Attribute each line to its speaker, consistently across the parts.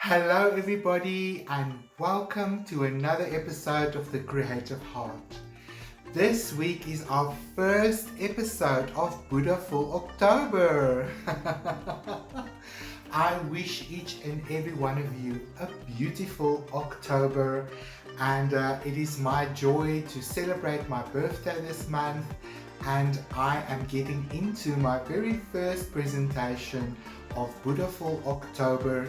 Speaker 1: Hello, everybody, and welcome to another episode of The Creative Heart. This week is our first episode of Buddhafull October. I wish each and every one of you a beautiful October, and it is my joy to celebrate my birthday this month. And I am getting into my very first presentation of Buddhafull October,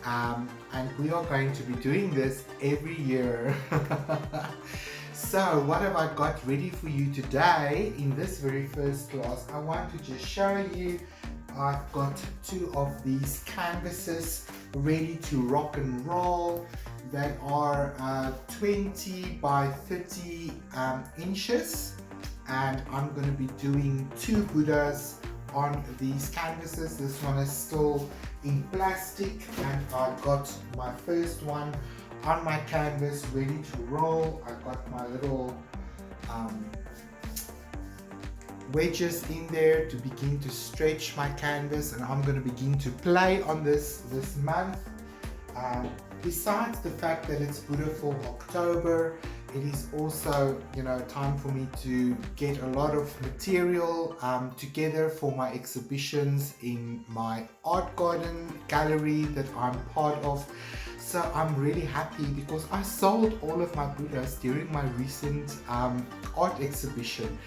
Speaker 1: and we are going to be doing this every year. So what have I got ready for you today in this very first class? I want to just show you I've got two of these canvases ready to rock and roll. They are 20 by 30 inches, and I'm going to be doing two Buddhas on these canvases. This one is still in plastic, and I've got my first one on my canvas ready to roll. I've got my little wedges in there to begin to stretch my canvas, and I'm going to begin to play on this month. Besides the fact that it's Buddhafull October, it is also, time for me to get a lot of material together for my exhibitions in my art garden gallery that I'm part of. So I'm really happy because I sold all of my Buddhas during my recent art exhibition,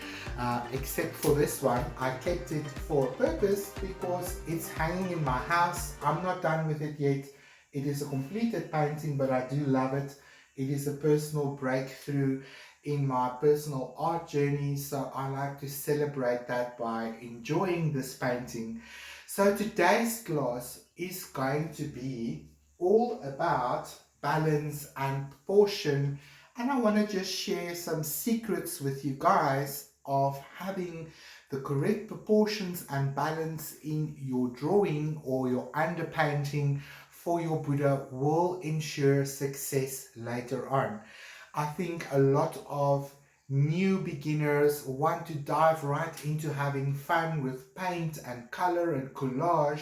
Speaker 1: except for this one. I kept it for a purpose because it's hanging in my house. I'm not done with it yet. It is a completed painting, but I do love it. It is a personal breakthrough in my personal art journey, so I like to celebrate that by enjoying this painting. So today's class is going to be all about balance and proportion, and I want to just share some secrets with you guys of having the correct proportions and balance in your drawing or your underpainting for your Buddha will ensure success later on. I think a lot of new beginners want to dive right into having fun with paint and color and collage,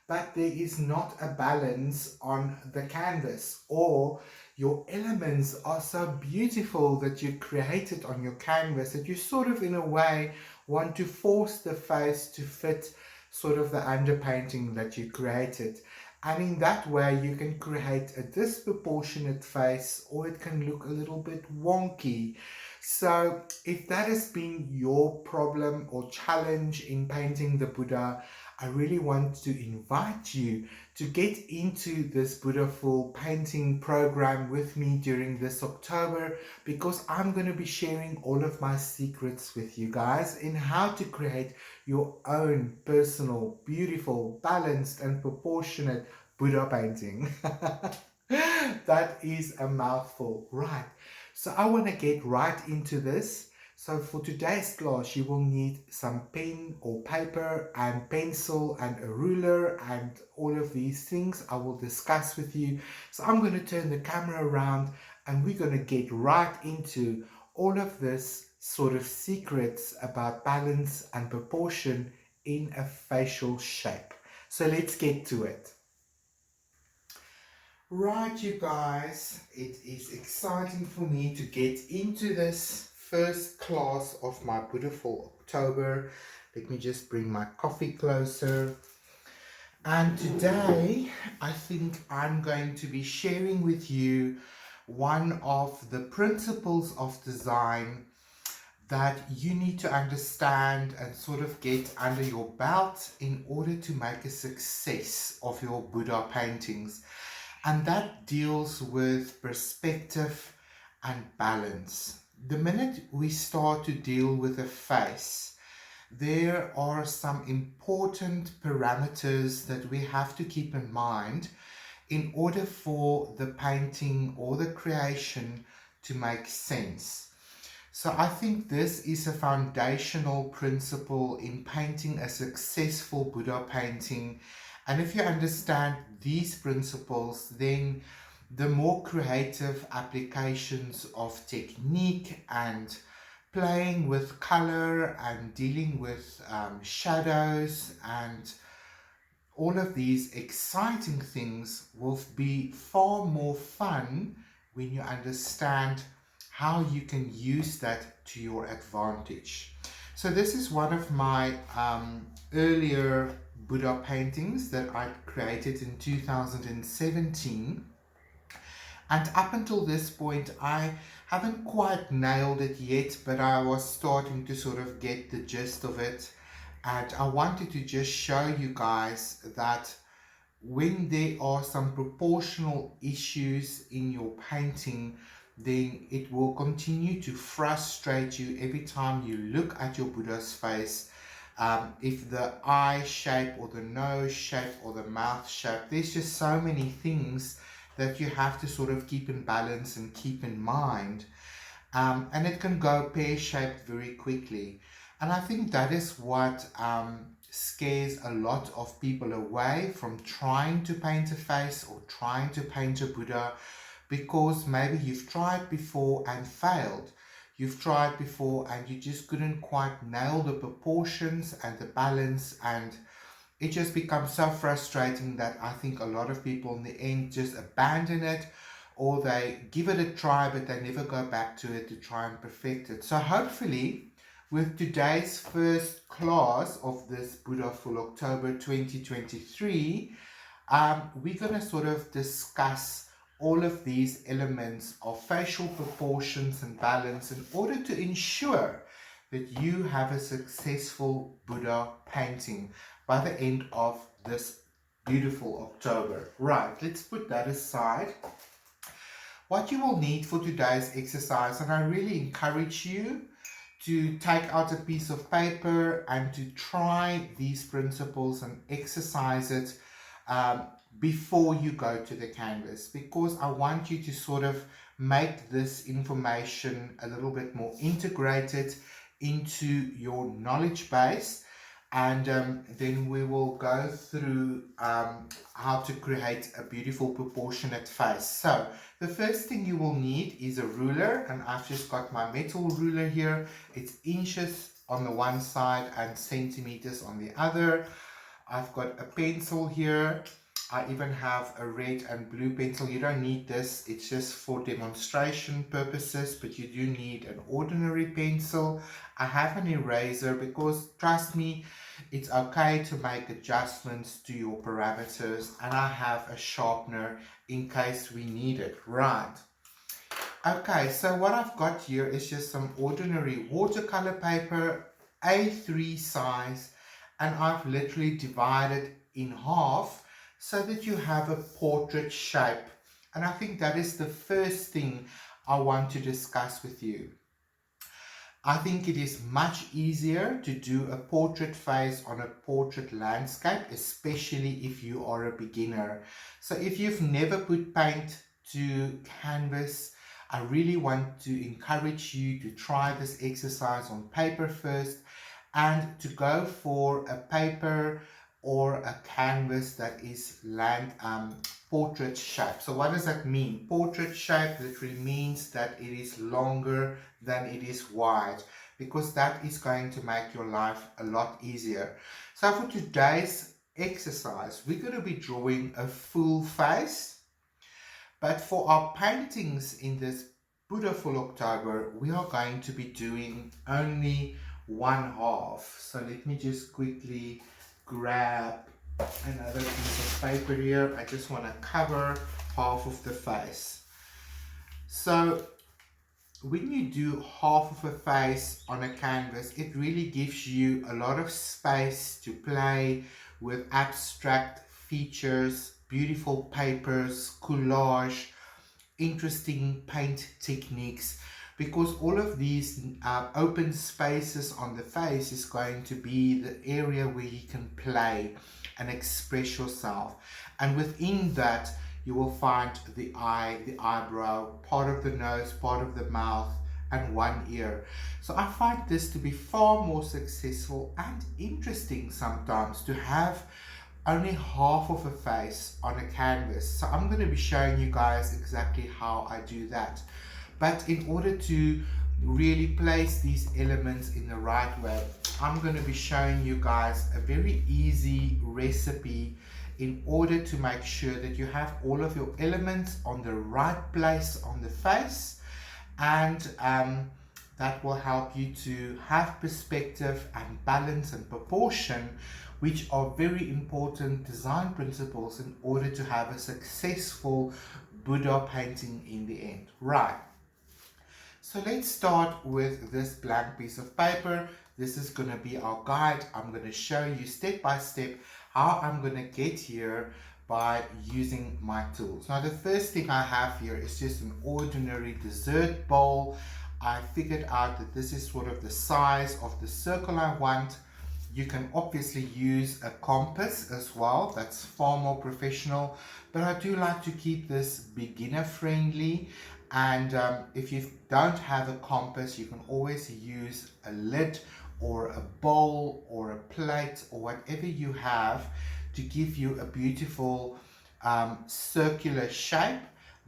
Speaker 1: but there is not a balance on the canvas, or your elements are so beautiful that you created on your canvas that you sort of in a way want to force the face to fit sort of the underpainting that you created. And in that way you can create a disproportionate face, or it can look a little bit wonky. So if that has been your problem or challenge in painting the Buddha, I really want to invite you to get into this Buddhafull painting program with me during this October, because I'm going to be sharing all of my secrets with you guys in how to create your own personal, beautiful, balanced and proportionate Buddha painting. That is a mouthful, right? So I want to get right into this. So for today's class, you will need some pen or paper and pencil and a ruler, and all of these things I will discuss with you. So I'm going to turn the camera around and we're going to get right into all of this sort of secrets about balance and proportion in a facial shape. So let's get to it. Right, you guys, it is exciting for me to get into this first class of my Buddhafull October. Let me just bring my coffee closer. And today, I think I'm going to be sharing with you one of the principles of design that you need to understand and sort of get under your belt in order to make a success of your Buddha paintings. And that deals with perspective and balance. The minute we start to deal with a face, there are some important parameters that we have to keep in mind in order for the painting or the creation to make sense. So I think this is a foundational principle in painting a successful Buddha painting. And if you understand these principles, then the more creative applications of technique and playing with color and dealing with shadows and all of these exciting things will be far more fun when you understand how you can use that to your advantage. So this is one of my earlier Buddha paintings that I created in 2017. And up until this point, I haven't quite nailed it yet, but I was starting to sort of get the gist of it. And I wanted to just show you guys that when there are some proportional issues in your painting, then it will continue to frustrate you every time you look at your Buddha's face. If the eye shape or the nose shape or the mouth shape, there's just so many things that you have to sort of keep in balance and keep in mind. And it can go pear-shaped very quickly. And I think that is what scares a lot of people away from trying to paint a face or trying to paint a Buddha, because maybe you've tried before and failed. You've tried before and you just couldn't quite nail the proportions and the balance, and it just becomes so frustrating that I think a lot of people in the end just abandon it, or they give it a try but they never go back to it to try and perfect it. So hopefully with today's first class of this Buddhafull October 2023, we're going to sort of discuss all of these elements of facial proportions and balance in order to ensure that you have a successful Buddha painting by the end of this beautiful October. Right, let's put that aside. What you will need for today's exercise, and I really encourage you to take out a piece of paper and to try these principles and exercise it before you go to the canvas, because I want you to sort of make this information a little bit more integrated into your knowledge base. And then we will go through how to create a beautiful proportionate face. So the first thing you will need is a ruler, and I've just got my metal ruler here. It's inches on the one side and centimeters on the other. I've got a pencil here. I even have a red and blue pencil. You don't need this, it's just for demonstration purposes, but you do need an ordinary pencil. I have an eraser because, trust me, it's okay to make adjustments to your parameters, and I have a sharpener in case we need it. Right. Okay, so what I've got here is just some ordinary watercolor paper, A3 size, and I've literally divided in half so that you have a portrait shape. And I think that is the first thing I want to discuss with you. I think it is much easier to do a portrait face on a portrait landscape, especially if you are a beginner. So if you've never put paint to canvas, I really want to encourage you to try this exercise on paper first, and to go for a paper or a canvas that is portrait shape. So what does that mean? Portrait shape literally means that it is longer than it is wide, because that is going to make your life a lot easier. So for today's exercise, we're going to be drawing a full face, but for our paintings in this Buddhafull October, we are going to be doing only one half. So let me just quickly grab another piece of paper here. I just want to cover half of the face. So when you do half of a face on a canvas, it really gives you a lot of space to play with abstract features, beautiful papers, collage, interesting paint techniques, because all of these open spaces on the face is going to be the area where you can play and express yourself. And within that, you will find the eye, the eyebrow, part of the nose, part of the mouth, and one ear. So I find this to be far more successful and interesting sometimes to have only half of a face on a canvas. So I'm going to be showing you guys exactly how I do that. But in order to really place these elements in the right way, I'm going to be showing you guys a very easy recipe in order to make sure that you have all of your elements on the right place on the face, and that will help you to have perspective and balance and proportion, which are very important design principles in order to have a successful Buddha painting in the end. Right. So let's start with this blank piece of paper. This is going to be our guide. I'm going to show you step by step how I'm going to get here by using my tools. Now the first thing I have here is just an ordinary dessert bowl. I figured out that this is sort of the size of the circle I want. You can obviously use a compass as well. That's far more professional, but I do like to keep this beginner friendly. And if you don't have a compass, you can always use a lid or a bowl or a plate or whatever you have to give you a beautiful circular shape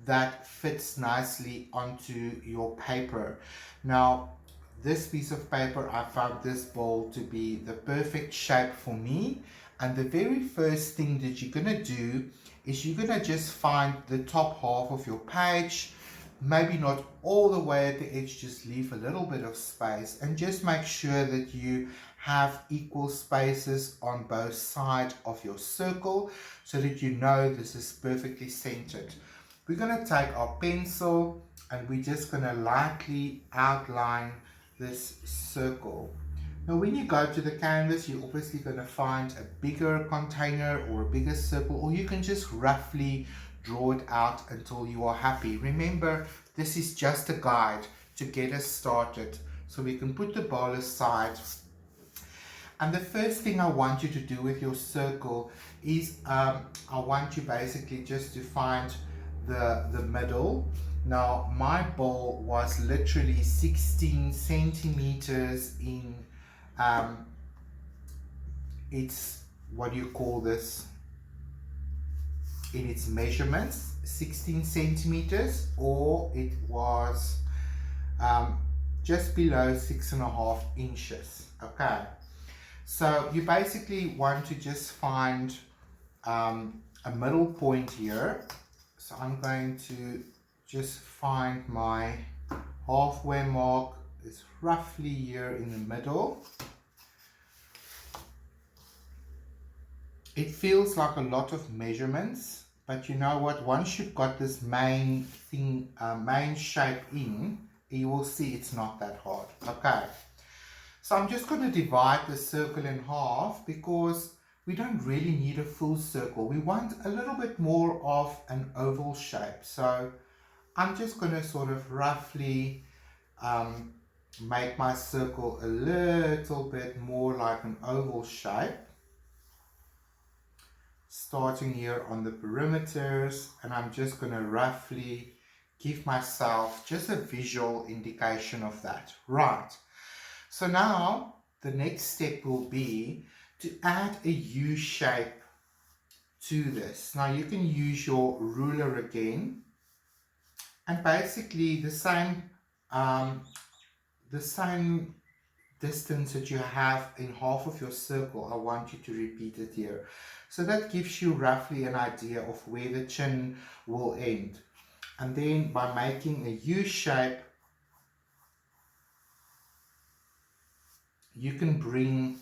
Speaker 1: that fits nicely onto your paper. Now, this piece of paper, I found this bowl to be the perfect shape for me. And the very first thing that you're going to do is you're going to just find the top half of your page. Maybe not all the way at the edge, just leave a little bit of space and just make sure that you have equal spaces on both sides of your circle so that you know this is perfectly centered. We're going to take our pencil and we're just going to lightly outline this circle. Now when you go to the canvas, you're obviously going to find a bigger container or a bigger circle, or you can just roughly draw it out until you are happy. Remember, this is just a guide to get us started, so we can put the bowl aside. And the first thing I want you to do with your circle is I want you basically just to find the middle. Now my bowl was literally 16 centimeters in it's, what do you call this, in its measurements, 16 centimeters, or it was just below 6.5 inches. Okay, so you basically want to just find a middle point here. So I'm going to just find my halfway mark. It's roughly here in the middle. It feels like a lot of measurements, but you know what, once you've got this main thing, main shape in, you will see it's not that hard. Okay, so I'm just going to divide the circle in half because we don't really need a full circle. We want a little bit more of an oval shape. So I'm just going to sort of roughly make my circle a little bit more like an oval shape, starting here on the perimeters, and I'm just going to roughly give myself just a visual indication of that. Right, so now the next step will be to add a U shape to this. Now you can use your ruler again, and basically the same distance that you have in half of your circle, I want you to repeat it here. So that gives you roughly an idea of where the chin will end. And then by making a U shape, you can bring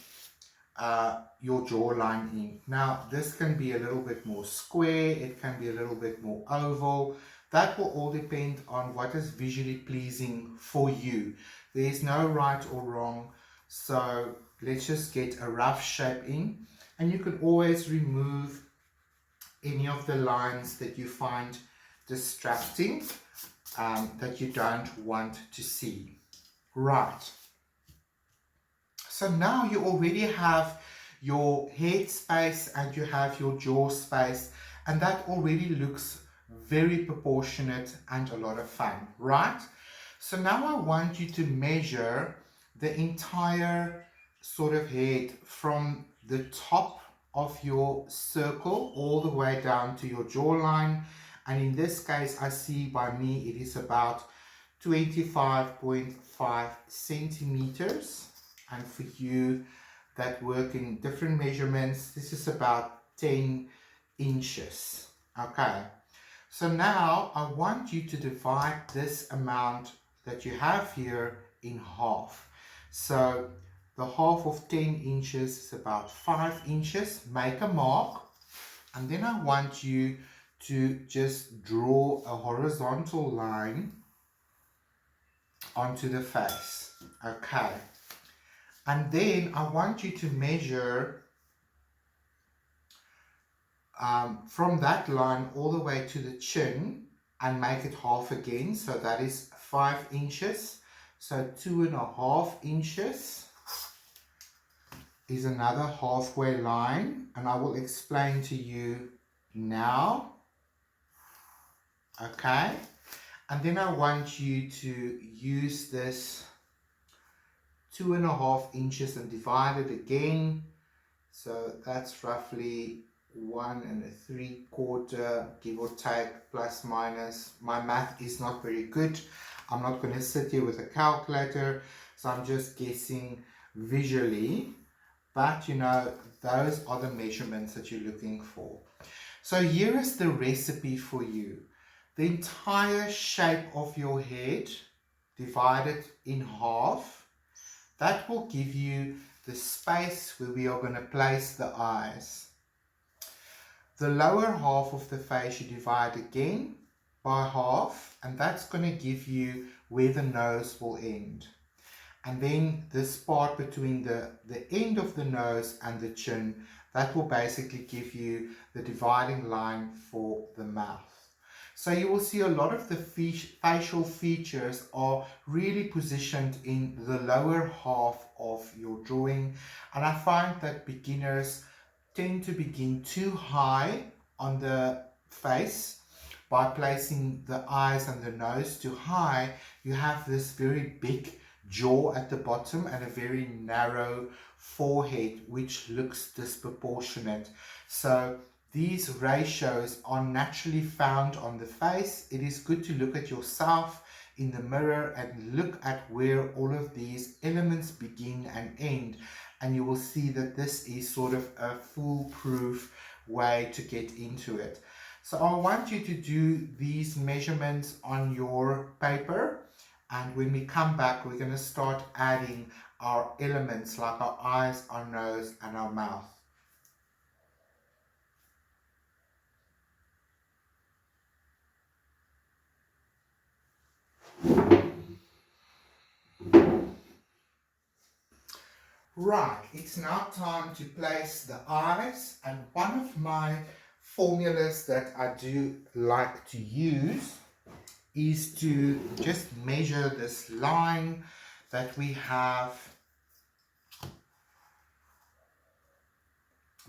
Speaker 1: your jawline in. Now this can be a little bit more square, it can be a little bit more oval. That will all depend on what is visually pleasing for you. There is no right or wrong, so let's just get a rough shape in, and you can always remove any of the lines that you find distracting, that you don't want to see. Right, so now you already have your head space and you have your jaw space, and that already looks very proportionate and a lot of fun, right? So now I want you to measure the entire sort of head from the top of your circle all the way down to your jawline. And in this case, I see by me it is about 25.5 centimeters. And for you that work in different measurements, this is about 10 inches. Okay, so now I want you to divide this amount that you have here in half. So the half of 10 inches is about 5 inches. Make a mark, and then I want you to just draw a horizontal line onto the face. Okay, and then I want you to measure from that line all the way to the chin and make it half again. So that is 5 inches. So 2.5 inches is another halfway line, and I will explain to you now. Okay, and then I want you to use this 2.5 inches and divide it again. So that's roughly 1 3/4, give or take, plus minus. My math is not very good. I'm not going to sit here with a calculator, so I'm just guessing visually. But you know, those are the measurements that you're looking for. So here is the recipe for you. The entire shape of your head divided in half. That will give you the space where we are going to place the eyes. The lower half of the face you divide again by half, and that's going to give you where the nose will end. And then this part between the end of the nose and the chin, that will basically give you the dividing line for the mouth. So you will see a lot of the facial features are really positioned in the lower half of your drawing, and I find that beginners tend to begin too high on the face. By placing the eyes and the nose too high, you have this very big jaw at the bottom and a very narrow forehead, which looks disproportionate. So these ratios are naturally found on the face. It is good to look at yourself in the mirror and look at where all of these elements begin and end, and you will see that this is sort of a foolproof way to get into it. So I want you to do these measurements on your paper, and when we come back, we're going to start adding our elements like our eyes, our nose, and our mouth. Right, it's now time to place the eyes, and one of my formulas that I do like to use is to just measure this line that we have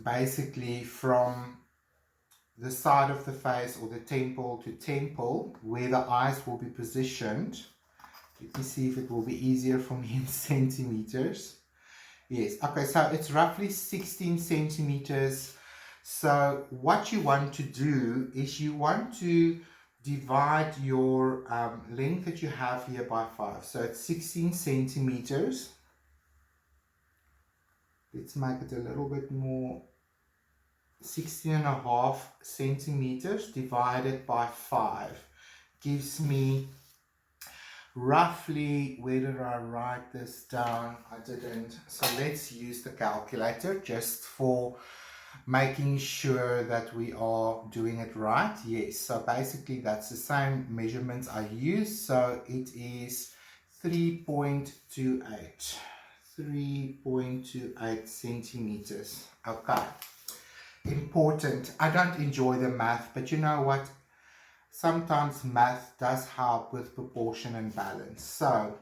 Speaker 1: basically from the side of the face or the temple to temple where the eyes will be positioned. Let me see if it will be easier for me in centimeters. Yes, okay, so it's roughly 16 centimeters. So what you want to do is you want to divide your length that you have here by 5. So it's 16 centimeters. Let's make it a little bit more. 16.5 centimeters divided by 5 gives me roughly, where did I write this down? I didn't. So let's use the calculator just for making sure that we are doing it right. Yes, so basically that's the same measurements I use. So it is 3.28 centimeters. Okay, important. I don't enjoy the math, but you know what? Sometimes math does help with proportion and balance. So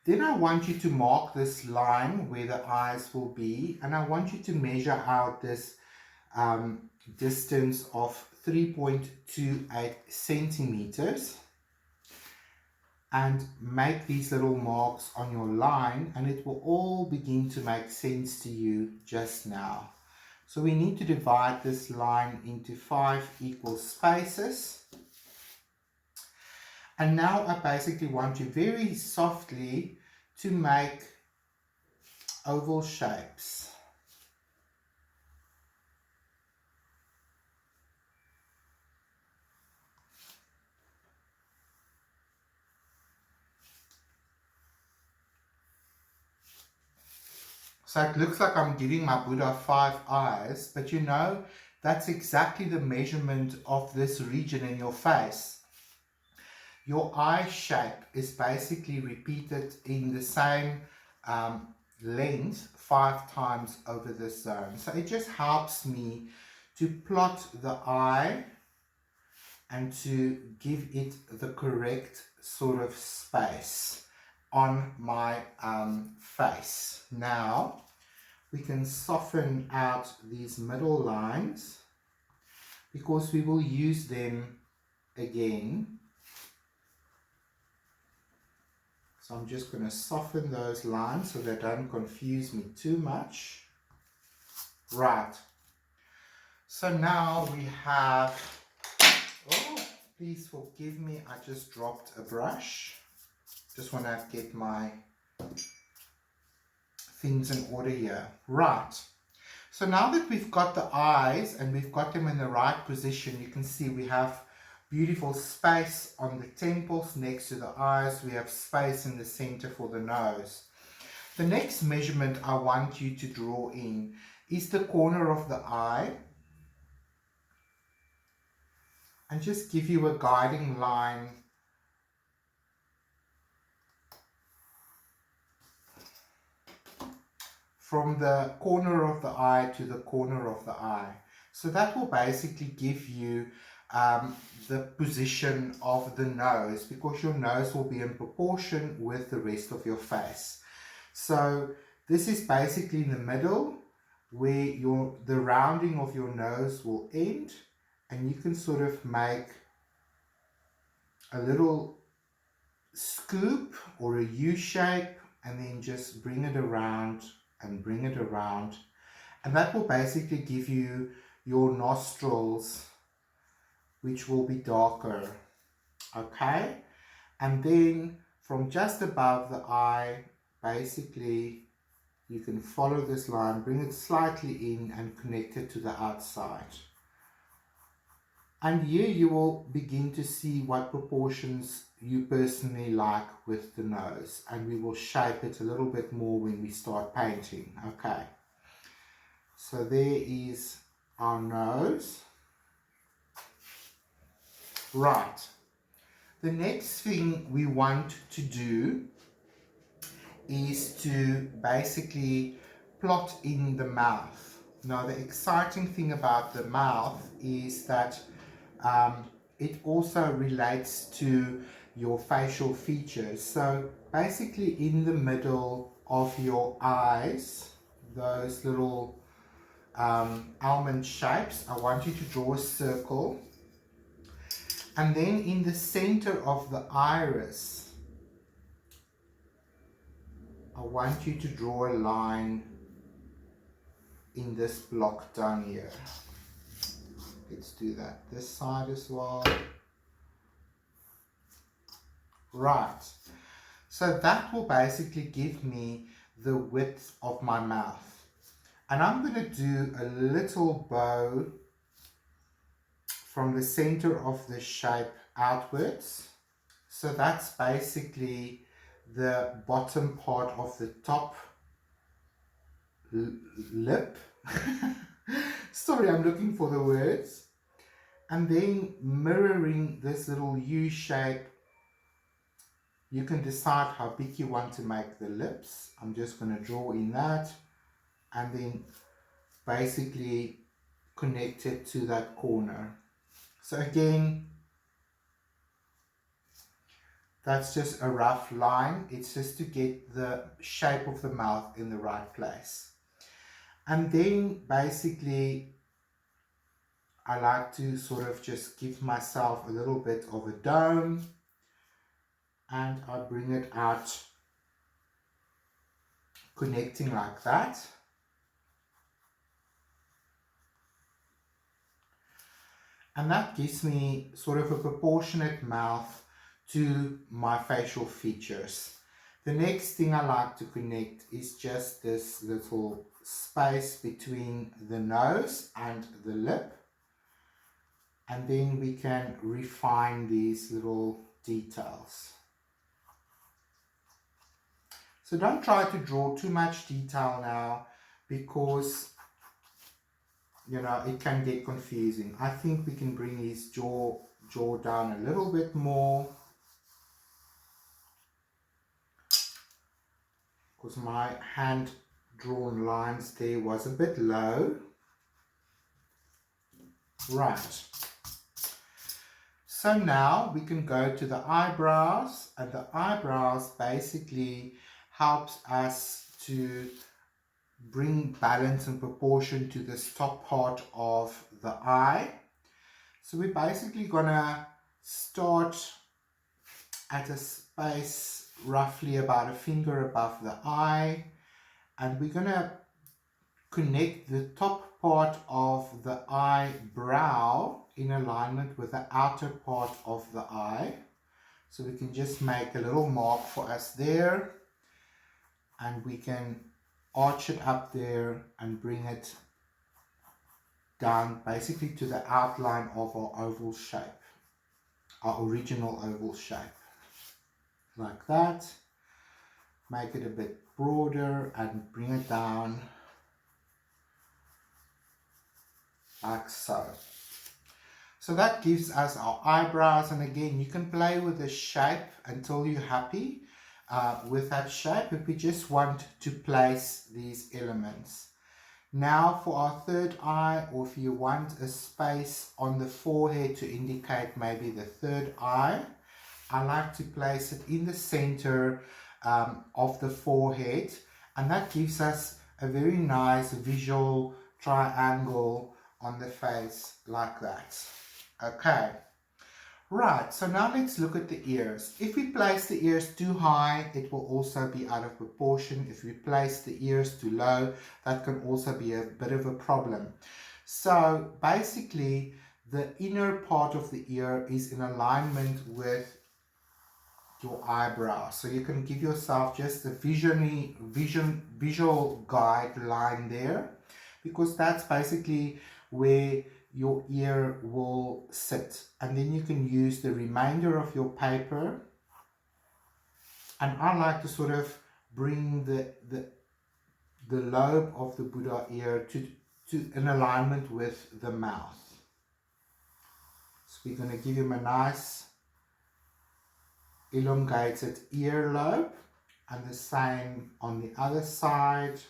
Speaker 1: then I want you to mark this line where the eyes will be, and I want you to measure out this distance of 3.28 centimeters and make these little marks on your line, and it will all begin to make sense to you just now. So we need to divide this line into 5 equal spaces. And now I basically want you very softly to make oval shapes. So it looks like I'm giving my Buddha 5 eyes, but you know, that's exactly the measurement of this region in your face. Your eye shape is basically repeated in the same length 5 times over this zone. So it just helps me to plot the eye and to give it the correct sort of space on my face. Now we can soften out these middle lines because we will use them again. So I'm just going to soften those lines so they don't confuse me too much. Right. So now we have, oh, please forgive me, I just dropped a brush. Just want to get my things in order here. Right. So now that we've got the eyes and we've got them in the right position, you can see we have beautiful space on the temples next to the eyes. We have space in the center for the nose. The next measurement I want you to draw in is the corner of the eye. And just give you a guiding line from the corner of the eye to the corner of the eye. So that will basically give you the position of the nose, because your nose will be in proportion with the rest of your face. So this is basically in the middle where the rounding of your nose will end, and you can sort of make a little scoop or a U shape and then just bring it around and bring it around, and that will basically give you your nostrils, which will be darker. Okay, and then from just above the eye, basically you can follow this line, bring it slightly in and connect it to the outside. And here you will begin to see what proportions you personally like with the nose, and we will shape it a little bit more when we start painting. Okay, so there is our nose. Right, the next thing we want to do is to basically plot in the mouth. Now the exciting thing about the mouth is that it also relates to your facial features. So basically in the middle of your eyes, those little almond shapes, I want you to draw a circle, and then in the center of the iris, I want you to draw a line in this block down here. Let's do that this side as well. Right, so that will basically give me the width of my mouth, and I'm going to do a little bow from the center of the shape outwards. So that's basically the bottom part of the top lip. Sorry, I'm looking for the words. And then mirroring this little U shape, you can decide how big you want to make the lips. I'm just going to draw in that and then basically connect it to that corner. So again, that's just a rough line. It's just to get the shape of the mouth in the right place. And then basically I like to sort of just give myself a little bit of a dome, and I bring it out connecting like that. And that gives me sort of a proportionate mouth to my facial features. The next thing I like to connect is just this little space between the nose and the lip. And then we can refine these little details. So don't try to draw too much detail now, because you know it can get confusing. I think we can bring his jaw down a little bit more, because my hand drawn lines there was a bit low. Right. So now we can go to the eyebrows, and the eyebrows basically helps us to bring balance and proportion to this top part of the eye. So we're basically gonna start at a space roughly about a finger above the eye, and we're gonna connect the top part of the eyebrow in alignment with the outer part of the eye. So we can just make a little mark for us there, and we can arch it up there and bring it down basically to the outline of our oval shape, our original oval shape, like that. Make it a bit broader and bring it down like so. So that gives us our eyebrows, and again you can play with the shape until you're happy with that shape, if we just want to place these elements. Now for our third eye, or if you want a space on the forehead to indicate maybe the third eye, I like to place it in the center of the forehead, and that gives us a very nice visual triangle on the face like that. Okay, right, so now let's look at the ears. If we place the ears too high, it will also be out of proportion. If we place the ears too low, that can also be a bit of a problem. So basically the inner part of the ear is in alignment with your eyebrow, so you can give yourself just a visual guideline there, because that's basically where your ear will sit. And then you can use the remainder of your paper, and I like to sort of bring the lobe of the Buddha ear to in alignment with the mouth. So we're going to give him a nice elongated earlobe, and the same on the other side.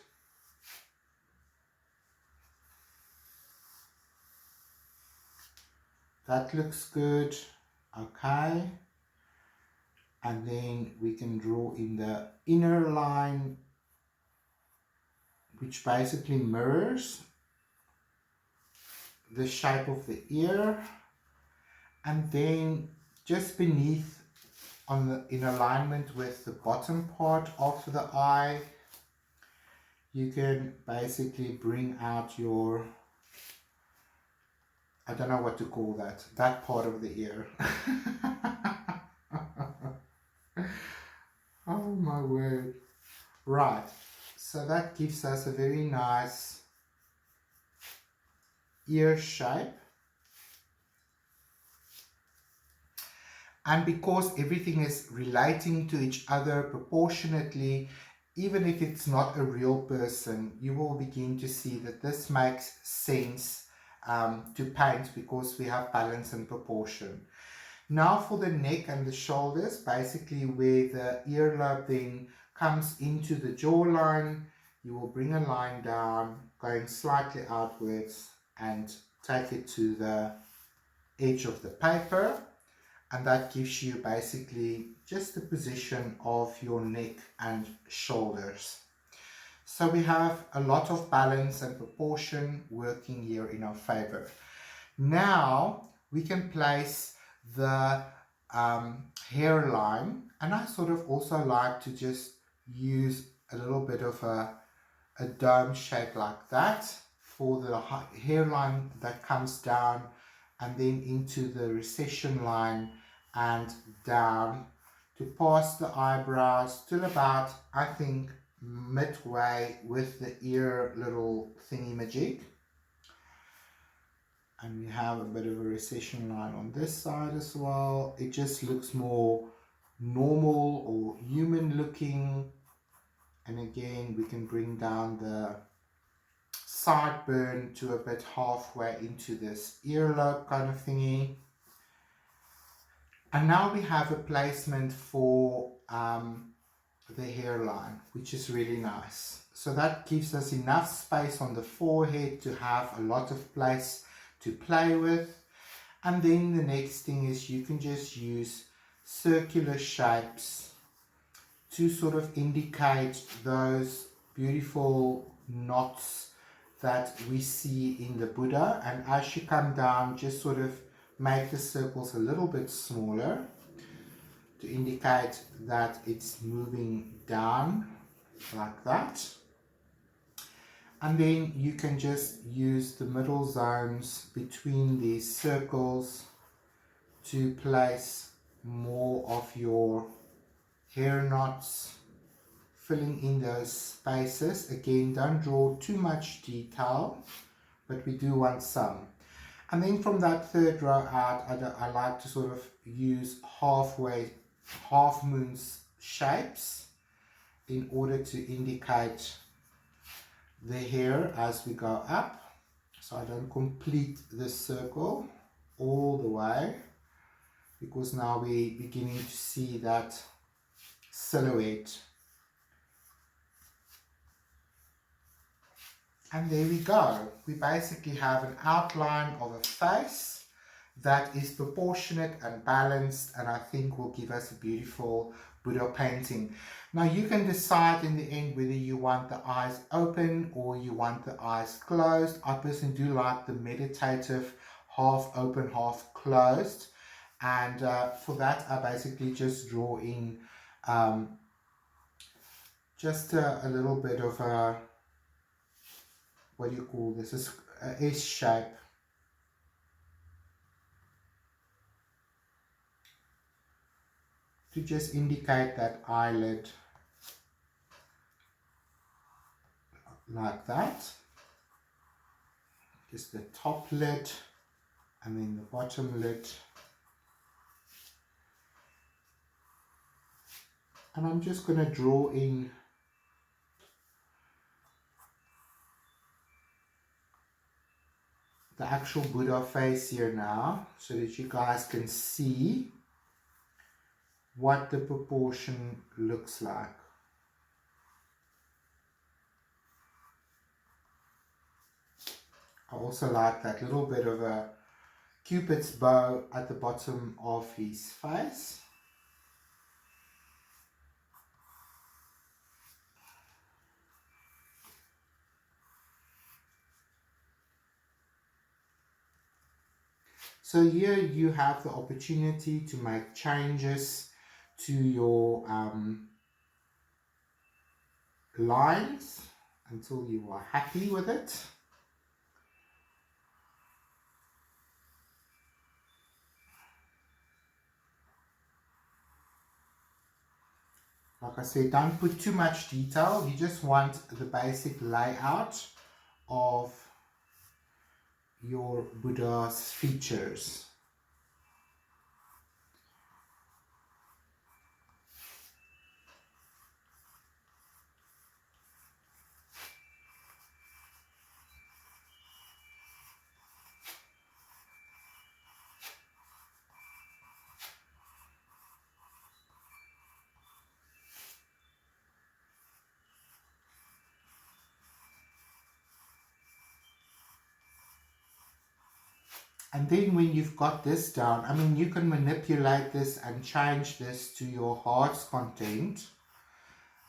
Speaker 1: That looks good. Okay, and then we can draw in the inner line, which basically mirrors the shape of the ear, and then just beneath, in alignment with the bottom part of the eye, you can basically bring out your, I don't know what to call that part of the ear. Oh my word. Right, so that gives us a very nice ear shape. And because everything is relating to each other proportionately, even if it's not a real person, you will begin to see that this makes sense to paint, because we have balance and proportion. Now for the neck and the shoulders, basically where the earlobe then comes into the jawline, you will bring a line down, going slightly outwards, and take it to the edge of the paper. And that gives you basically just the position of your neck and shoulders. So we have a lot of balance and proportion working here in our favor. Now we can place the hairline, and I sort of also like to just use a little bit of a dome shape like that for the hairline that comes down and then into the recession line and down to pass the eyebrows till about, I think, midway with the ear little thingy-majig. And we have a bit of a recession line on this side as well. It just looks more normal or human looking. And again, we can bring down the sideburn to a bit halfway into this earlobe kind of thingy. And now we have a placement for the hairline, which is really nice. So that gives us enough space on the forehead to have a lot of place to play with. And then the next thing is you can just use circular shapes to sort of indicate those beautiful knots that we see in the Buddha. And as you come down, just sort of make the circles a little bit smaller to indicate that it's moving down like that. And then you can just use the middle zones between these circles to place more of your hair knots, filling in those spaces. Again, don't draw too much detail, but we do want some. And then from that third row out, I like to sort of use half moons shapes in order to indicate the hair as we go up. So I don't complete the circle all the way, because now we're beginning to see that silhouette. And there we go. We basically have an outline of a face that is proportionate and balanced, and I think will give us a beautiful Buddha painting. Now you can decide in the end whether you want the eyes open or you want the eyes closed. I personally do like the meditative half open, half closed. And for that, I basically just draw in just a little bit of a, what do you call this, a S shape. To just indicate that eyelid like that. Just the top lid and then the bottom lid. And I'm just going to draw in the actual Buddha face here now, so that you guys can see what the proportion looks like. I also like that little bit of a Cupid's bow at the bottom of his face. So here you have the opportunity to make changes to your lines until you are happy with it. Like I said, don't put too much detail. You just want the basic layout of your Buddha's features. And then when you've got this down, I mean, you can manipulate this and change this to your heart's content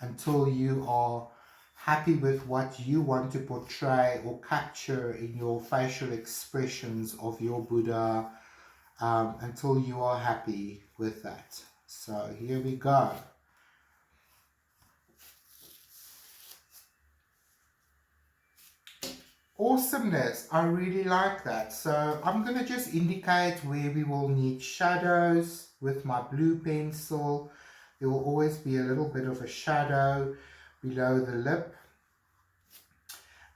Speaker 1: until you are happy with what you want to portray or capture in your facial expressions of your Buddha, until you are happy with that. So here we go. Awesomeness, I really like that. So I'm going to just indicate where we will need shadows with my blue pencil. There will always be a little bit of a shadow below the lip.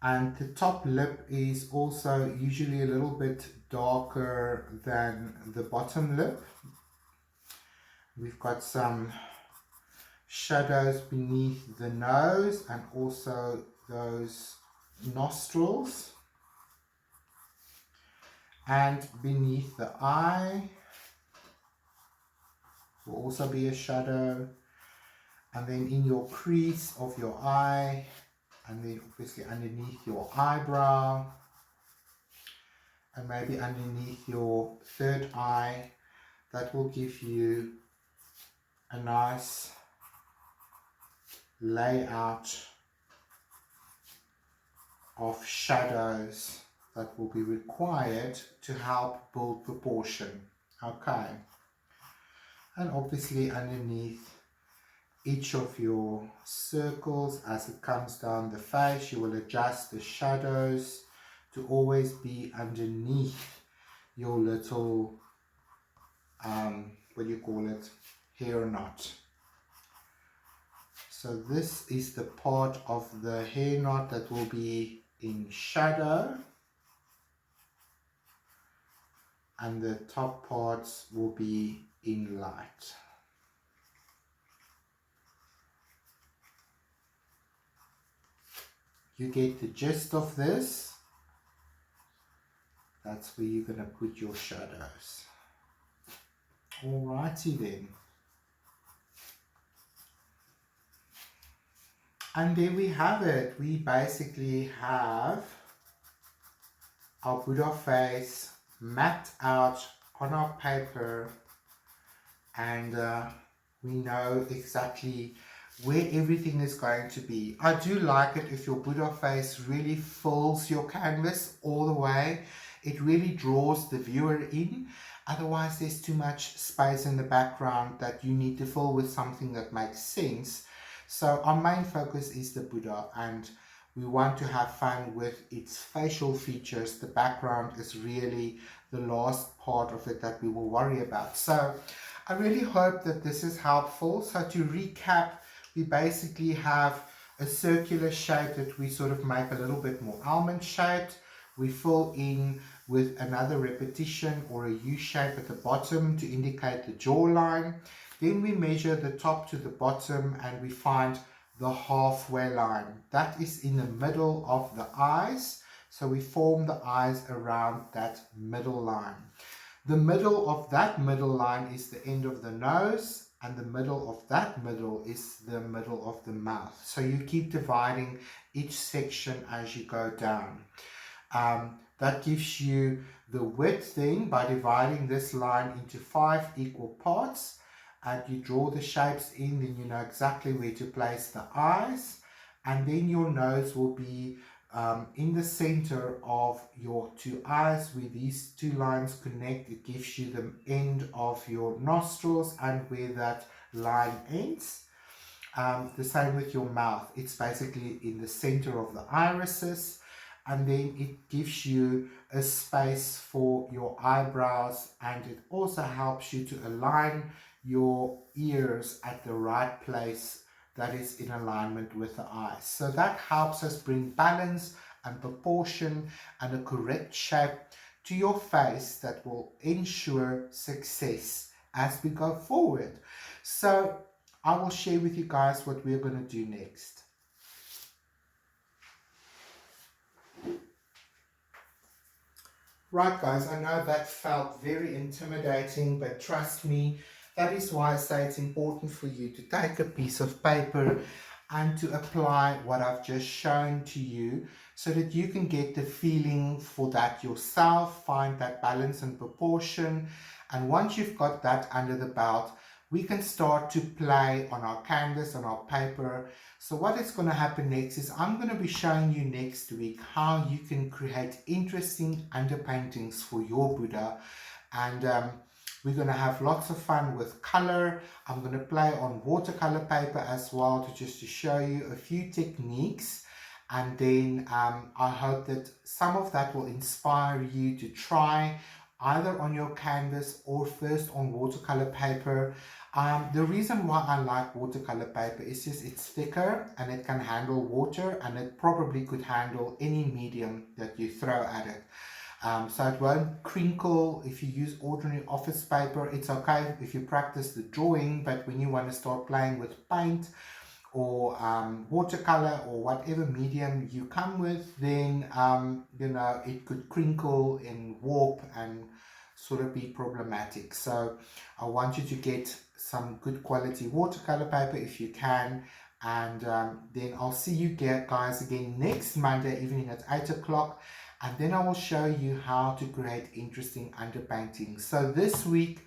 Speaker 1: And the top lip is also usually a little bit darker than the bottom lip. We've got some shadows beneath the nose and also those nostrils, and beneath the eye will also be a shadow, and then in your crease of your eye, and then obviously underneath your eyebrow, and maybe underneath your third eye. That will give you a nice layout of shadows that will be required to help build proportion. Okay, and obviously underneath each of your circles, as it comes down the face, you will adjust the shadows to always be underneath your little what do you call it, hair knot. So this is the part of the hair knot that will be in shadow, and the top parts will be in light. You get the gist of this. That's where you're going to put your shadows. Alrighty then. And there we have it. We basically have our Buddha face mapped out on our paper, and we know exactly where everything is going to be. I do like it if your Buddha face really fills your canvas all the way. It really draws the viewer in. Otherwise there's too much space in the background that you need to fill with something that makes sense. So our main focus is the Buddha, and we want to have fun with its facial features. The background is really the last part of it that we will worry about. So I really hope that this is helpful. So to recap, we basically have a circular shape that we sort of make a little bit more almond shaped. We fill in with another repetition or a U shape at the bottom to indicate the jawline. Then we measure the top to the bottom and we find the halfway line. That is in the middle of the eyes. So we form the eyes around that middle line. The middle of that middle line is the end of the nose, and the middle of that middle is the middle of the mouth. So you keep dividing each section as you go down. That gives you the width then by dividing this line into 5 equal parts, and you draw the shapes in, then you know exactly where to place the eyes, and then your nose will be in the center of your 2 eyes where these 2 lines connect. It gives you the end of your nostrils and where that line ends. The same with your mouth. It's basically in the center of the irises, and then it gives you a space for your eyebrows, and it also helps you to align your ears at the right place that is in alignment with the eyes. So that helps us bring balance and proportion and a correct shape to your face that will ensure success as we go forward. So I will share with you guys what we're going to do next. Right guys, I know that felt very intimidating, but trust me, that is why I say it's important for you to take a piece of paper and to apply what I've just shown to you so that you can get the feeling for that yourself, find that balance and proportion. And once you've got that under the belt, we can start to play on our canvas, on our paper. So what is going to happen next is I'm going to be showing you next week how you can create interesting underpaintings for your Buddha. And we're going to have lots of fun with color. I'm going to play on watercolor paper as well to show you a few techniques. And then I hope that some of that will inspire you to try either on your canvas or first on watercolor paper. The reason why I like watercolor paper is just it's thicker and it can handle water, and it probably could handle any medium that you throw at it. So it won't crinkle if you use ordinary office paper. It's okay if you practice the drawing, but when you want to start playing with paint or watercolor or whatever medium you come with, then you know, it could crinkle and warp and sort of be problematic. So I want you to get some good quality watercolor paper if you can, and then I'll see you guys again next Monday evening at 8 o'clock, and then I will show you how to create interesting underpaintings. So this week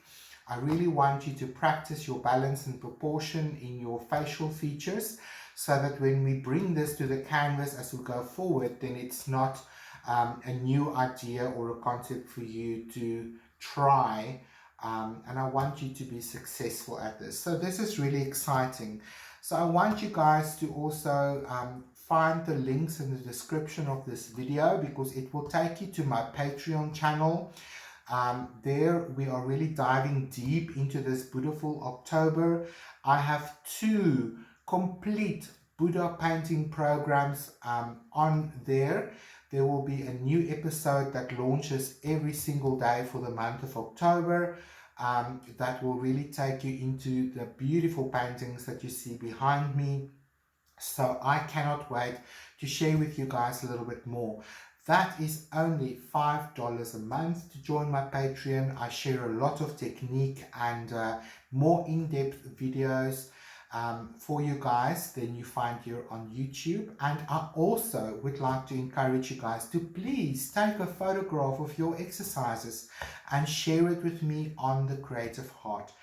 Speaker 1: I really want you to practice your balance and proportion in your facial features, so that when we bring this to the canvas as we go forward, then it's not a new idea or a concept for you to try, and I want you to be successful at this. So this is really exciting. So I want you guys to also find the links in the description of this video, because it will take you to my Patreon channel. There we are really diving deep into this Buddhafull October. I have 2 complete Buddha painting programs on there. There will be a new episode that launches every single day for the month of October. That will really take you into the beautiful paintings that you see behind me. So I cannot wait to share with you guys a little bit more. That is only $5 a month to join my Patreon. I share a lot of technique and more in-depth videos for you guys than you find here on YouTube. And I also would like to encourage you guys to please take a photograph of your exercises and share it with me on the Creative Heart.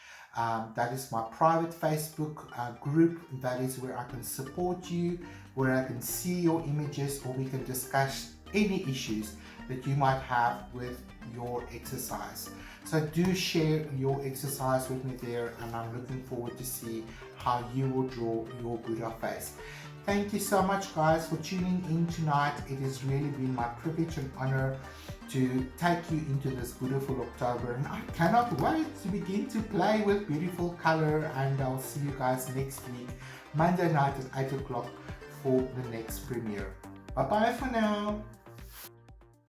Speaker 1: That is my private Facebook group. That is where I can support you, where I can see your images, or we can discuss any issues that you might have with your exercise. So do share your exercise with me there, and I'm looking forward to see how you will draw your Buddha face. Thank you so much guys for tuning in tonight. It has really been my privilege and honor to take you into this Buddhafull October, and I cannot wait to begin to play with beautiful color. And I'll see you guys next week, Monday night at 8 o'clock for the next premiere. Bye bye for now.